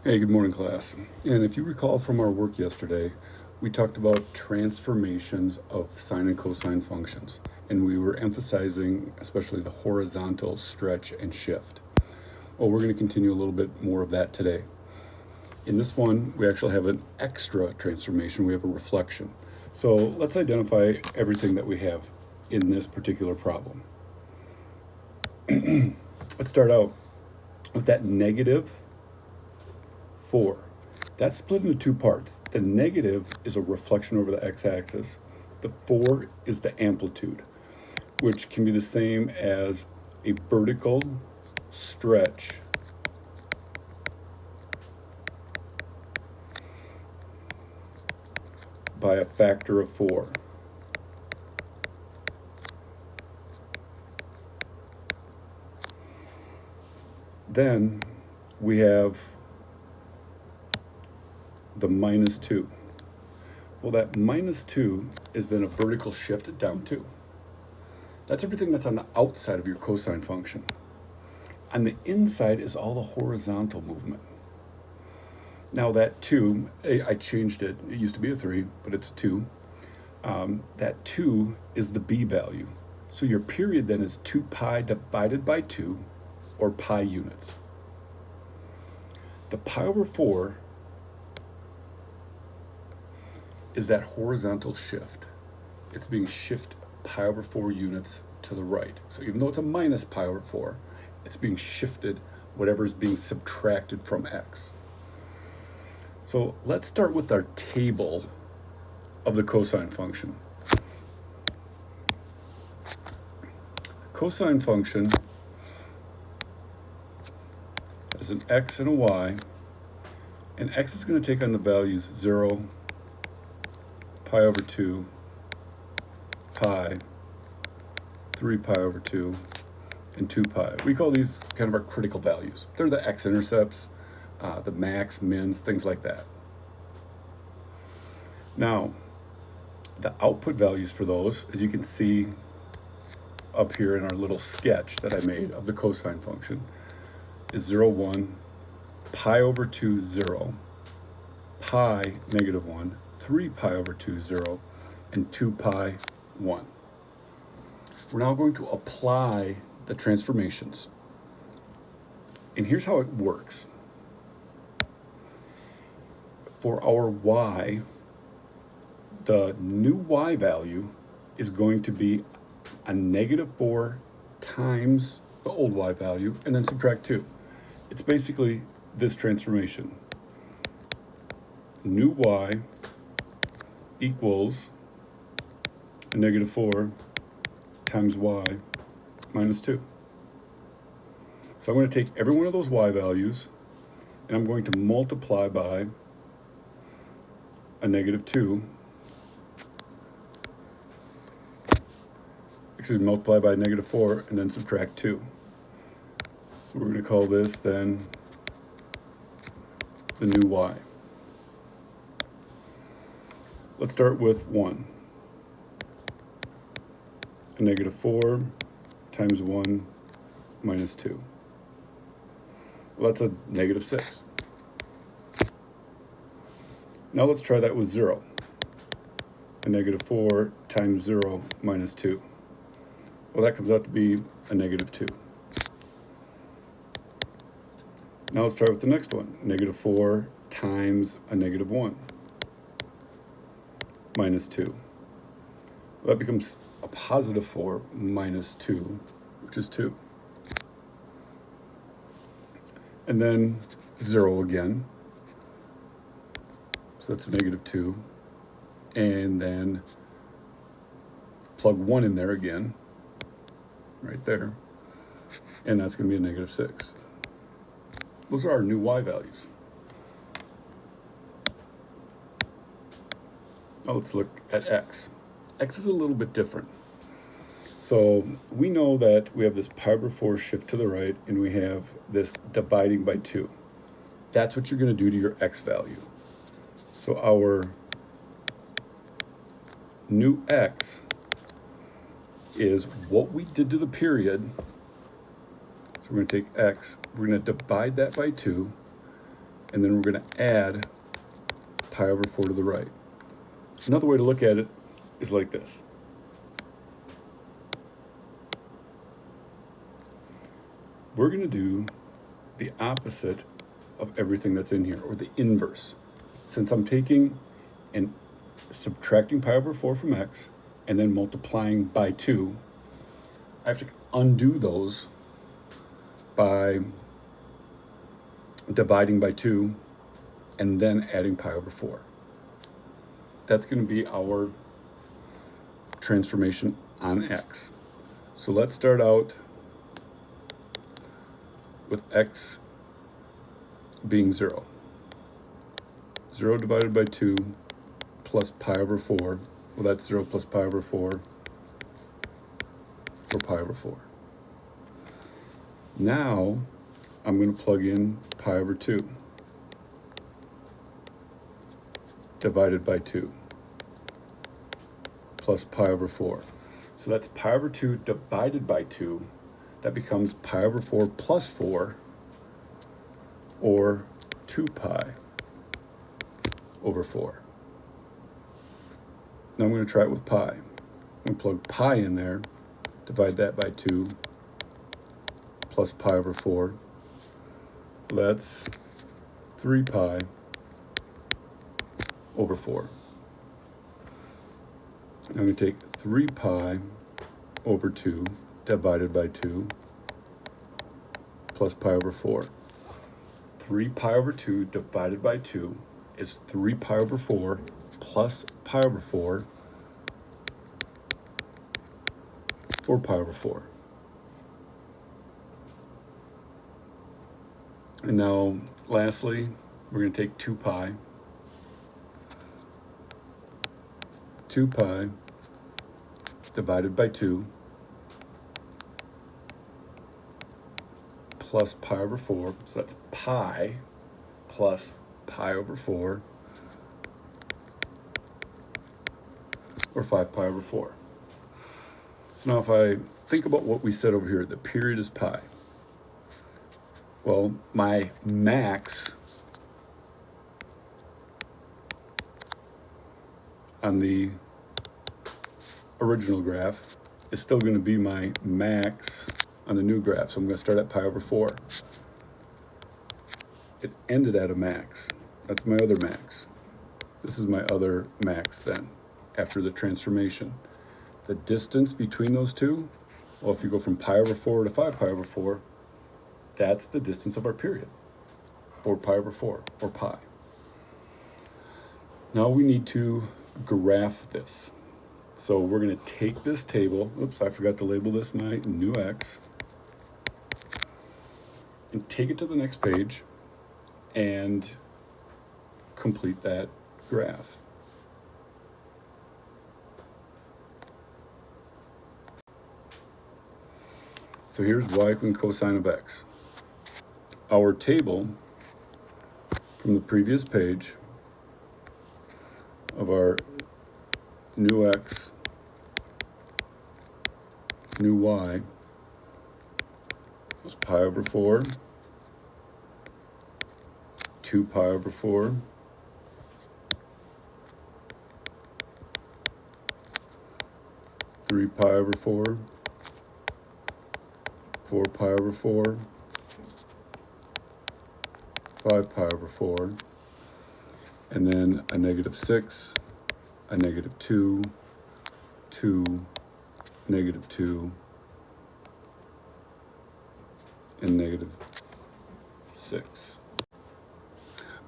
Hey, good morning, class. And if you recall from our work yesterday, we talked about transformations of sine and cosine functions, and we were emphasizing especially the horizontal stretch and shift. Well, we're going to continue a little bit more of that today. In this one, we actually have an extra transformation. We have a reflection. So let's identify everything that we have in this particular problem. Let's start out with that negative 4. That's split into two parts. The negative is a reflection over the x-axis. The 4 is the amplitude, which can be the same as a vertical stretch by a factor of 4. Then we have the minus 2. Well, that minus 2 is then a vertical shift down 2. That's everything that's on the outside of your cosine function. On the inside is all the horizontal movement. Now that 2, I changed it. It used to be a 3, but it's a 2. That 2 is the b value. So your period then is 2 pi divided by 2, or pi units. The pi over 4 is that horizontal shift. It's being shifted pi over 4 units to the right. So even though it's a minus pi over 4, it's being shifted whatever is being subtracted from x. So let's start with our table of the cosine function. The cosine function has an x and a y, and x is going to take on the values 0, pi over 2, pi, 3 pi over 2, and 2 pi. We call these kind of our critical values. They're the x-intercepts, the max, mins, things like that. Now, the output values for those, as you can see up here in our little sketch that I made of the cosine function, is 0, 1, pi over 2, 0, pi, negative 1, 3 pi over 2, 0, and 2 pi, 1. We're now going to apply the transformations. And here's how it works. For our y, the new y value is going to be a negative 4 times the old y value, and then subtract 2. It's basically this transformation. New y equals a negative 4 times y minus 2. So I'm going to take every one of those y values and I'm going to multiply by a negative 2. Multiply by negative 4 and then subtract 2. So we're going to call this then the new y. Let's start with 1. A negative 4 times 1 minus 2. Well, that's a negative 6. Now let's try that with 0. A negative 4 times 0 minus 2. Well, that comes out to be a negative 2. Now let's try with the next one. Negative 4 times a negative 1 minus 2. Well, that becomes a positive 4 minus 2, which is 2. And then 0 again. So that's a negative 2. And then plug 1 in there again, right there. And that's going to be a negative 6. Those are our new y values. Now let's look at x. X is a little bit different. So we know that we have this pi over 4 shift to the right, and we have this dividing by 2. That's what you're going to do to your x value. So our new x is what we did to the period. So we're going to take x, we're going to divide that by 2, and then we're going to add pi over 4 to the right. Another way to look at it is like this. We're going to do the opposite of everything that's in here, or the inverse. Since I'm taking and subtracting pi over 4 from x and then multiplying by 2, I have to undo those by dividing by 2 and then adding pi over 4. That's going to be our transformation on x. So let's start out with x being 0. 0 divided by 2 plus pi over 4. Well, that's 0 plus pi over 4, or pi over 4. Now, I'm going to plug in pi over 2 divided by 2 plus pi over 4. So that's pi over 2 divided by 2. That becomes pi over 4 plus 4, or 2 pi over 4. Now I'm going to try it with pi. I'm going to plug pi in there, divide that by 2, plus pi over 4. That's 3 pi over 4. Now I'm going to take 3 pi over 2 divided by 2 plus pi over 4. 3 pi over 2 divided by 2 is 3 pi over 4 plus pi over 4, 4 pi over 4. And now, lastly, we're going to take 2 pi. 2 pi divided by 2 plus pi over 4. So that's pi plus pi over 4, or 5 pi over 4. So now if I think about what we said over here, the period is pi. Well, my max on the original graph is still going to be my max on the new graph. So I'm going to start at pi over 4. It ended at a max. That's my other max. This is my other max then, after the transformation. The distance between those two, well, if you go from pi over 4 to 5 pi over 4, that's the distance of our period, 4 pi over 4, or pi. Now we need to graph this. So we're going to take this table, oops, I forgot to label this my new x, and take it to the next page and complete that graph. So here's y equaling cosine of x. Our table from the previous page of our new x, new y, was pi over 4, 2 pi over 4, 3 pi over 4, 4 pi over 4, 5 pi over 4, and then a -6, a -2, 2, -2, and -6.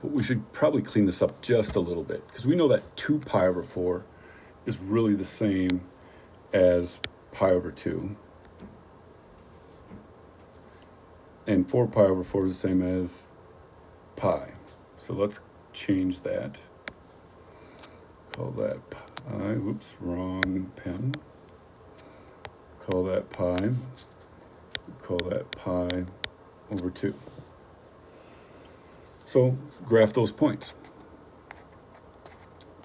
But we should probably clean this up just a little bit, because we know that 2 pi over 4 is really the same as pi over 2. And 4 pi over 4 is the same as pi. So let's change that. Call that pi. Oops, wrong pen. Call that pi. Call that pi over 2. So graph those points.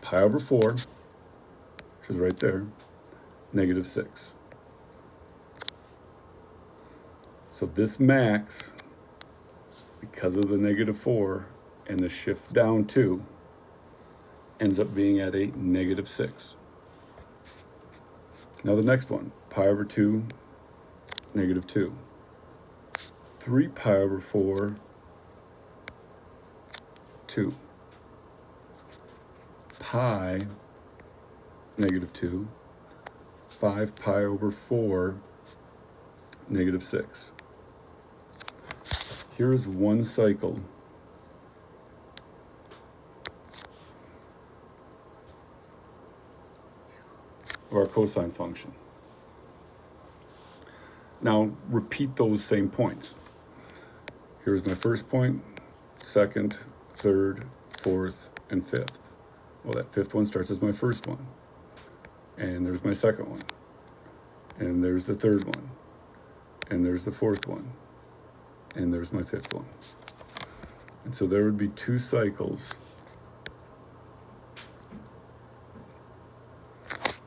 Pi over 4, which is right there, -6. So this max, because of the -4, and the shift down 2 ends up being at a -6. Now the next one, pi over 2, -2. 3 pi over 4, 2. Pi, -2. 5 pi over 4, -6. Here is one cycle of our cosine function. Now repeat those same points. Here's my first point, second, third, fourth, and fifth. Well, that fifth one starts as my first one. And there's my second one. And there's the third one. And there's the fourth one. And there's my fifth one. And so there would be 2 cycles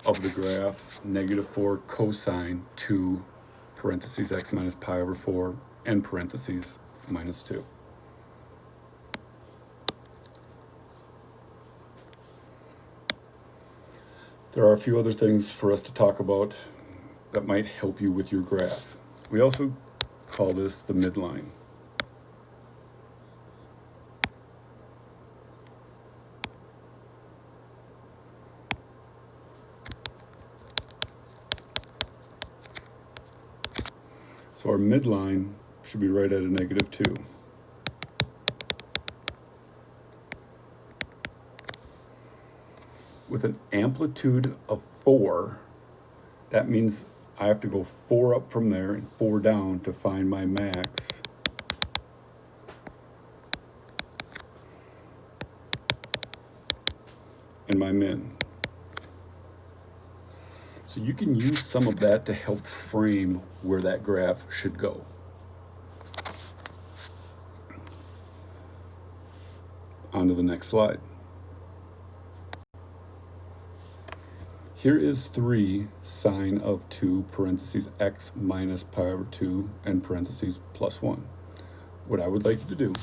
of the graph -4 cosine 2 parentheses x minus pi over 4 and parentheses -2. There are a few other things for us to talk about that might help you with your graph. We also call this the midline. So our midline should be right at a -2. With an amplitude of 4, that means I have to go 4 up from there and 4 down to find my max. And my min. So you can use some of that to help frame where that graph should go. On to the next slide. Here is 3 sine of 2 parentheses x minus pi over 2 and parentheses plus 1. What I would like you to do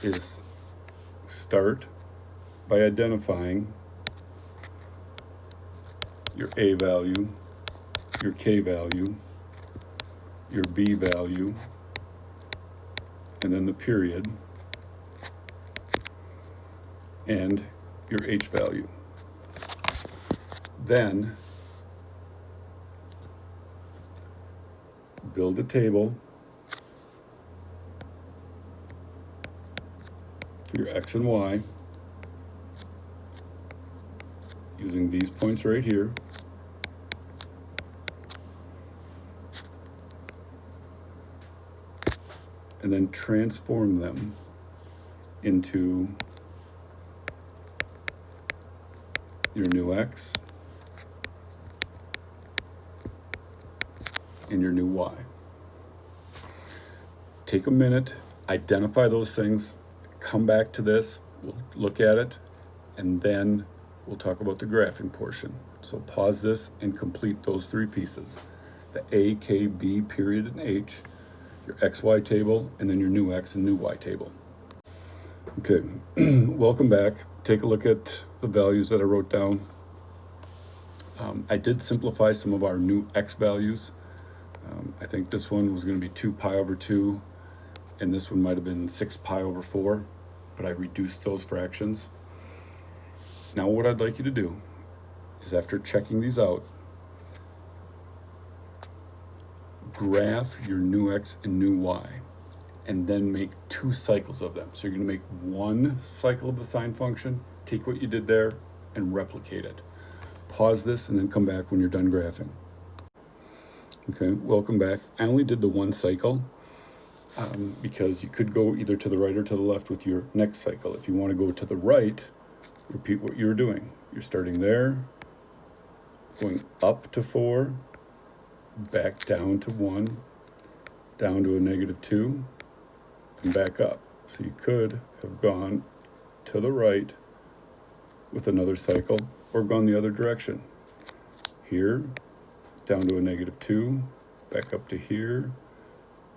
is start by identifying your a value, your k value, your b value, and then the period, and your h value. Then build a table for your x and y using these points right here. And then transform them into your new x and your new y. Take a minute, identify those things, come back to this, we'll look at it, and then we'll talk about the graphing portion. So pause this and complete those 3 pieces. The a, k, b, period, and h, your xy table, and then your new x and new y table. Okay, welcome back. Take a look at the values that I wrote down. I did simplify some of our new x values. I think this one was going to be 2 pi over 2, and this one might have been 6 pi over 4, but I reduced those fractions. Now what I'd like you to do is, after checking these out, graph your new x and new y, and then make 2 cycles of them. So you're going to make 1 cycle of the sine function, take what you did there, and replicate it. Pause this and then come back when you're done graphing. Okay, welcome back. I only did the 1 cycle because you could go either to the right or to the left with your next cycle. If you want to go to the right, repeat what you're doing. You're starting there, going up to 4, back down to 1, down to a -2, and back up. So you could have gone to the right with another cycle, or gone the other direction. Here, down to a -2, back up to here,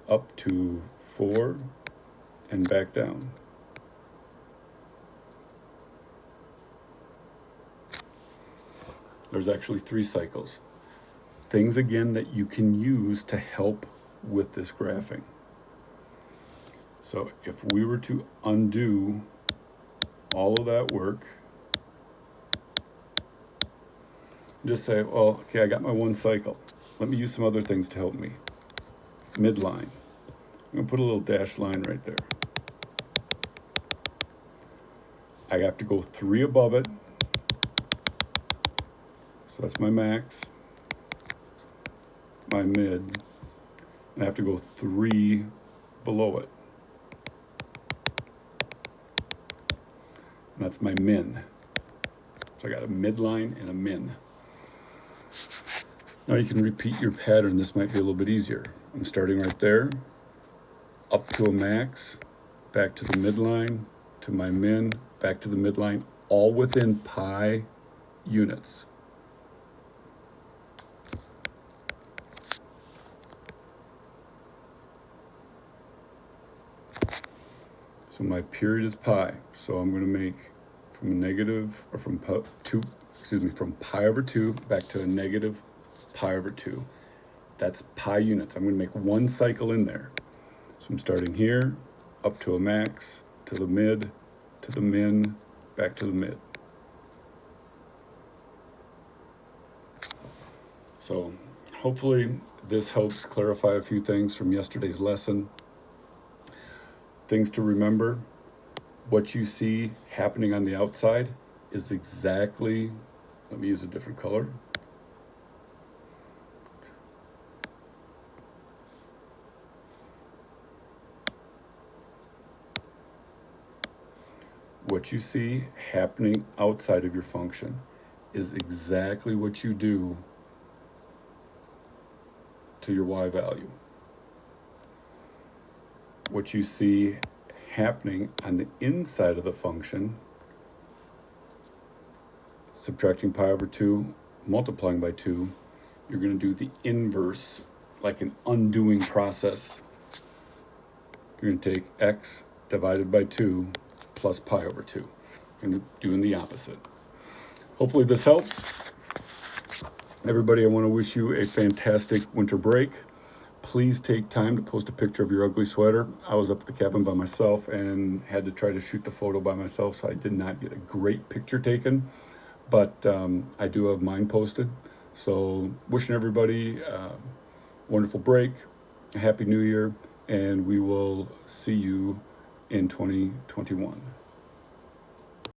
up to 4, and back down. There's actually 3 cycles. Things, again, that you can use to help with this graphing. So if we were to undo all of that work, just say, well, okay, I got my 1 cycle. Let me use some other things to help me. Midline. I'm going to put a little dashed line right there. I have to go 3 above it. So that's my max, my mid, and I have to go 3 below it. And that's my min. So I got a midline and a min. Now you can repeat your pattern. This might be a little bit easier. I'm starting right there, up to a max, back to the midline, to my min, back to the midline, all within pi units. So my period is pi. So I'm going to make from a negative, or from pi over 2 back to a negative pi over 2. That's pi units. I'm going to make 1 cycle in there. So I'm starting here, up to a max, to the mid, to the min, back to the mid. So hopefully this helps clarify a few things from yesterday's lesson. Things to remember: what you see happening on the outside is exactly, let me use a different color. What you see happening outside of your function is exactly what you do to your y value. What you see happening on the inside of the function, subtracting pi over 2, multiplying by 2, you're going to do the inverse, like an undoing process. You're going to take x divided by 2 plus pi over 2. You're going to doing the opposite. Hopefully this helps. Everybody, I want to wish you a fantastic winter break. Please take time to post a picture of your ugly sweater. I was up at the cabin by myself and had to try to shoot the photo by myself, so I did not get a great picture taken, but I do have mine posted. So wishing everybody a wonderful break, a happy new year, and we will see you in 2021.